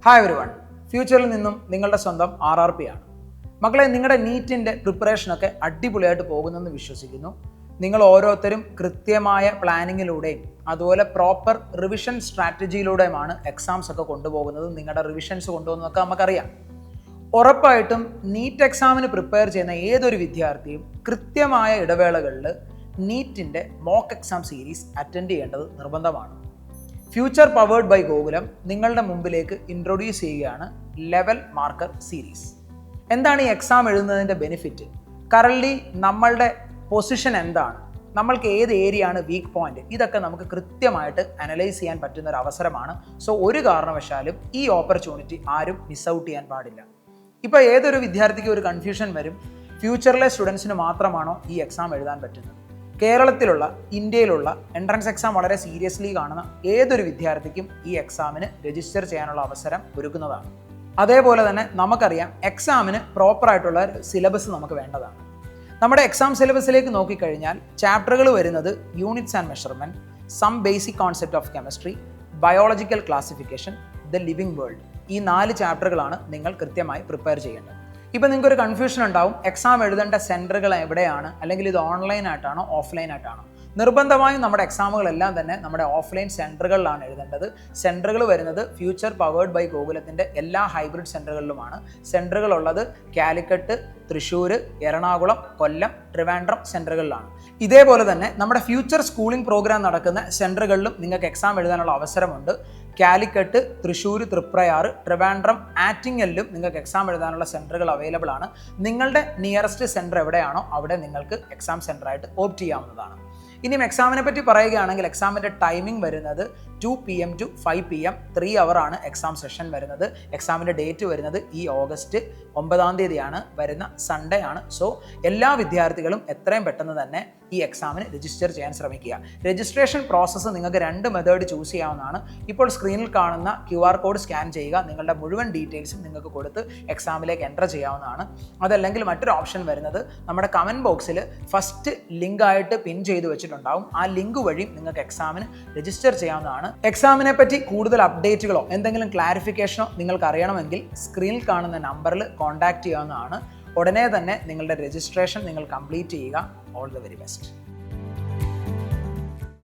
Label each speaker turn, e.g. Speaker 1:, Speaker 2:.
Speaker 1: Hi everyone, ഫ്യൂച്ചറിൽ നിന്നും നിങ്ങളുടെ സ്വന്തം RRP ആണ്. മക്കളെ, നിങ്ങളുടെ നീറ്റിൻ്റെ പ്രിപ്പറേഷനൊക്കെ അടിപൊളിയായിട്ട് പോകുന്നെന്ന് വിശ്വസിക്കുന്നു. നിങ്ങൾ ഓരോരുത്തരും കൃത്യമായ പ്ലാനിങ്ങിലൂടെയും അതുപോലെ പ്രോപ്പർ റിവിഷൻ സ്ട്രാറ്റജിയിലൂടെയുമാണ് എക്സാംസ് ഒക്കെ കൊണ്ടുപോകുന്നത്. നിങ്ങളുടെ റിവിഷൻസ് കൊണ്ടുപോകുന്നതൊക്കെ നമുക്കറിയാം. ഉറപ്പായിട്ടും നീറ്റ് എക്സാമിന് പ്രിപ്പയർ ചെയ്യുന്ന ഏതൊരു വിദ്യാർത്ഥിയും കൃത്യമായ ഇടവേളകളിൽ നീറ്റിൻ്റെ മോക്ക് എക്സാം സീരീസ് അറ്റൻഡ് ചെയ്യേണ്ടത് നിർബന്ധമാണ്. ഫ്യൂച്ചർ പവേർഡ് ബൈ ഗോകുലം നിങ്ങളുടെ മുമ്പിലേക്ക് ഇൻട്രൊഡ്യൂസ് ചെയ്യുകയാണ് ലെവൽ മാർക്കർ സീരീസ്. എന്താണ് ഈ എക്സാം എഴുതുന്നതിൻ്റെ ബെനിഫിറ്റ്? കറൻറ്റ്ലി നമ്മളുടെ പൊസിഷൻ എന്താണ്, നമ്മൾക്ക് ഏത് ഏരിയ ആണ് വീക്ക് പോയിന്റ്, ഇതൊക്കെ നമുക്ക് കൃത്യമായിട്ട് അനലൈസ് ചെയ്യാൻ പറ്റുന്ന ഒരു അവസരമാണ്. സോ ഒരു കാരണവശാലും ഈ ഓപ്പർച്യൂണിറ്റി ആരും മിസ് ഔട്ട് ചെയ്യാൻ പാടില്ല. ഇപ്പോൾ ഏതൊരു വിദ്യാർത്ഥിക്കും ഒരു കൺഫ്യൂഷൻ വരും, ഫ്യൂച്ചറിലെ സ്റ്റുഡൻസിന് മാത്രമാണോ ഈ എക്സാം എഴുതാൻ പറ്റുന്നത്? കേരളത്തിലുള്ള, ഇന്ത്യയിലുള്ള എൻട്രൻസ് എക്സാം വളരെ സീരിയസ്ലി കാണുന്ന ഏതൊരു വിദ്യാർത്ഥിക്കും ഈ എക്സാമിന് രജിസ്റ്റർ ചെയ്യാനുള്ള അവസരം ഒരുക്കുന്നതാണ്. അതേപോലെ തന്നെ നമുക്കറിയാം, എക്സാമിന് പ്രോപ്പറായിട്ടുള്ള സിലബസ് നമുക്ക് വേണ്ടതാണ്. നമ്മുടെ എക്സാം സിലബസിലേക്ക് നോക്കിക്കഴിഞ്ഞാൽ ചാപ്റ്ററുകൾ വരുന്നത് units and measurement, some basic concept of chemistry, biological classification, the living world. ഈ 4 ചാപ്റ്ററുകളാണ് നിങ്ങൾ കൃത്യമായി പ്രിപ്പയർ ചെയ്യേണ്ടത്. ഇപ്പം നിങ്ങൾക്കൊരു കൺഫ്യൂഷൻ ഉണ്ടാവും, എക്സാം എഴുതേണ്ട സെൻറ്ററുകൾ എവിടെയാണ്, അല്ലെങ്കിൽ ഇത് ഓൺലൈൻ ആയിട്ടാണോ ഓഫ്ലൈൻ ആയിട്ടാണോ? നിർബന്ധമായും നമ്മുടെ എക്സാമുകളെല്ലാം തന്നെ നമ്മുടെ ഓഫ്ലൈൻ സെൻറ്ററുകളിലാണ് എഴുതേണ്ടത്. സെൻറ്ററുകൾ വരുന്നത് ഫ്യൂച്ചർ പവേർഡ് ബൈ ഗോകുലത്തിൻ്റെ എല്ലാ ഹൈബ്രിഡ് സെൻറ്ററുകളിലുമാണ്. സെൻറ്ററുകളുള്ളത് കാലിക്കറ്റ്, തൃശ്ശൂർ, എറണാകുളം, കൊല്ലം, ട്രിവാൻഡ്രം സെൻറ്ററുകളിലാണ്. ഇതേപോലെ തന്നെ നമ്മുടെ ഫ്യൂച്ചർ സ്കൂളിംഗ് പ്രോഗ്രാം നടക്കുന്ന സെൻറ്ററുകളിലും നിങ്ങൾക്ക് എക്സാം എഴുതാനുള്ള അവസരമുണ്ട്. കാലിക്കറ്റ്, തൃശ്ശൂർ, തൃപ്രയാർ, ട്രിവാൻഡ്രം, ആറ്റിങ്ങലിലും നിങ്ങൾക്ക് എക്സാം എഴുതാനുള്ള സെൻറ്ററുകൾ അവൈലബിൾ ആണ്. നിങ്ങളുടെ നിയറസ്റ്റ് സെൻറ്റർ എവിടെയാണോ അവിടെ നിങ്ങൾക്ക് എക്സാം സെൻറ്ററായിട്ട് ഓപ്റ്റ് ചെയ്യാവുന്നതാണ്. ഇനിയും എക്സാമിനെ പറ്റി പറയുകയാണെങ്കിൽ, എക്സാമിൻ്റെ ടൈമിംഗ് വരുന്നത് 2 PM to 5 PM, 3 hour exam session വരുന്നത്. എക്സാമിൻ്റെ ഡേറ്റ് വരുന്നത് ഈ ഓഗസ്റ്റ് 9 വരുന്ന സൺഡേ ആണ്. സോ എല്ലാ വിദ്യാർത്ഥികളും എത്രയും പെട്ടെന്ന് തന്നെ ഈ എക്സാമിന് രജിസ്റ്റർ ചെയ്യാൻ ശ്രമിക്കുക. രജിസ്ട്രേഷൻ പ്രോസസ്സ് നിങ്ങൾക്ക് 2 മെത്തേഡ് ചൂസ് ചെയ്യാവുന്നതാണ്. ഇപ്പോൾ സ്ക്രീനിൽ കാണുന്ന QR കോഡ് സ്കാൻ ചെയ്യുക, നിങ്ങളുടെ മുഴുവൻ ഡീറ്റെയിൽസും നിങ്ങൾക്ക് കൊടുത്ത് എക്സാമിലേക്ക് എൻ്റർ ചെയ്യാവുന്നതാണ്. അതല്ലെങ്കിൽ മറ്റൊരു ഓപ്ഷൻ വരുന്നത്, നമ്മുടെ കമൻറ്റ് ബോക്സിൽ ഫസ്റ്റ് ലിങ്ക് ആയിട്ട് പിൻ ചെയ്ത് വെച്ചിട്ടുണ്ടാവും. ആ ലിങ്ക് വഴി നിങ്ങൾക്ക് എക്സാമിന് രജിസ്റ്റർ ചെയ്യാവുന്നതാണ്. എക്സാമിനെ പറ്റി കൂടുതൽ അപ്ഡേറ്റുകളോ എന്തെങ്കിലും ക്ലാരിഫിക്കേഷനോ നിങ്ങൾക്ക് അറിയണമെങ്കിൽ സ്ക്രീനിൽ കാണുന്ന നമ്പറിൽ കോൺടാക്റ്റ് ചെയ്യാവുന്നതാണ്. ഉടനെ തന്നെ നിങ്ങളുടെ രജിസ്ട്രേഷൻ നിങ്ങൾ കംപ്ലീറ്റ് ചെയ്യുക. All the very best.